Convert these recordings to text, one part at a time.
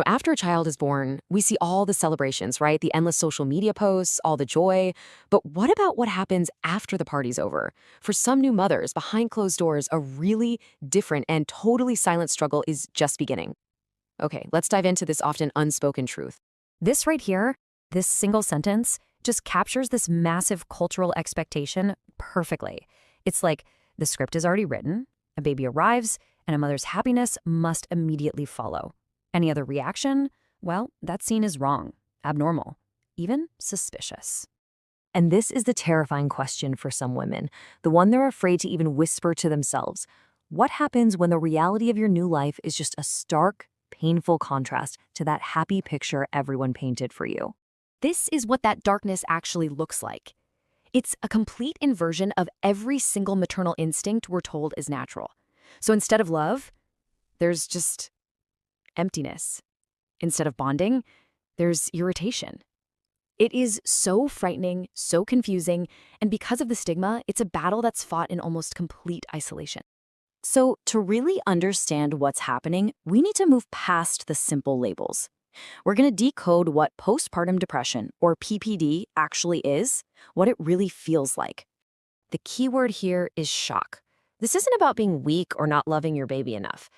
After a child is born, we see all the celebrations, right? The endless social media posts, all the joy. But what about what happens after the party's over? For some new mothers, behind closed doors, a really different and totally silent struggle is just beginning. Okay, let's dive into this often unspoken truth. This right here, this single sentence, just captures this massive cultural expectation perfectly. It's like the script is already written, a baby arrives, and a mother's happiness must immediately follow. Any other reaction? Well, that scene is wrong, abnormal, even suspicious. And this is the terrifying question for some women, the one they're afraid to even whisper to themselves. What happens when the reality of your new life is just a stark, painful contrast to that happy picture everyone painted for you? This is what that darkness actually looks like. It's a complete inversion of every single maternal instinct we're told is natural. So instead of love, there's just emptiness. Instead of bonding, there's irritation. It is so frightening, so confusing, and because of the stigma, it's a battle that's fought in almost complete isolation. So, to really understand what's happening, we need to move past the simple labels. We're going to decode what postpartum depression, or PPD, actually is, what it really feels like. The key word here is shock. This isn't about being weak or not loving your baby enough.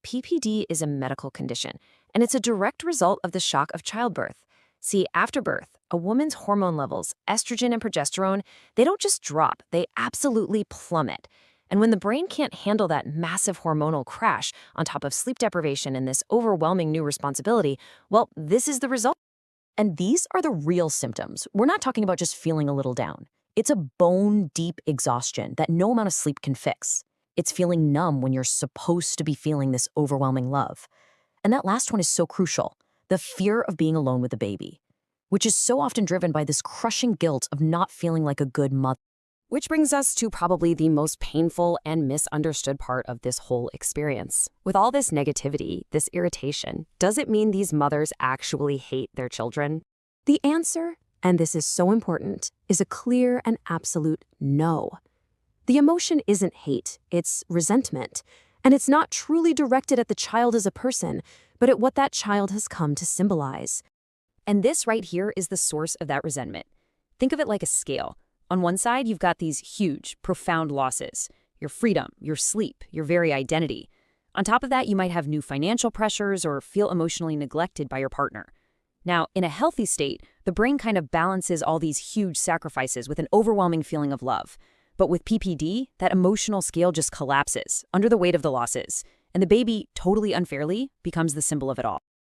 PPD is a medical condition, and it's a direct result of the shock of childbirth. See, after birth, a woman's hormone levels, estrogen and progesterone, they don't just drop, they absolutely plummet. And when the brain can't handle that massive hormonal crash on top of sleep deprivation and this overwhelming new responsibility, well, this is the result. And these are the real symptoms. We're not talking about just feeling a little down. It's a bone-deep exhaustion that no amount of sleep can fix. It's feeling numb when you're supposed to be feeling this overwhelming love. And that last one is so crucial, the fear of being alone with a baby, which is so often driven by this crushing guilt of not feeling like a good mother. Which brings us to probably the most painful and misunderstood part of this whole experience. With all this negativity, this irritation, does it mean these mothers actually hate their children? The answer, and this is so important, is a clear and absolute no. The emotion isn't hate, it's resentment. And it's not truly directed at the child as a person, but at what that child has come to symbolize. And this right here is the source of that resentment. Think of it like a scale. On one side, you've got these huge, profound losses. Your freedom, your sleep, your very identity. On top of that, you might have new financial pressures or feel emotionally neglected by your partner. Now, in a healthy state, the brain kind of balances all these huge sacrifices with an overwhelming feeling of love. But with PPD, that emotional scale just collapses under the weight of the losses, and the baby, totally unfairly, becomes the symbol of it all.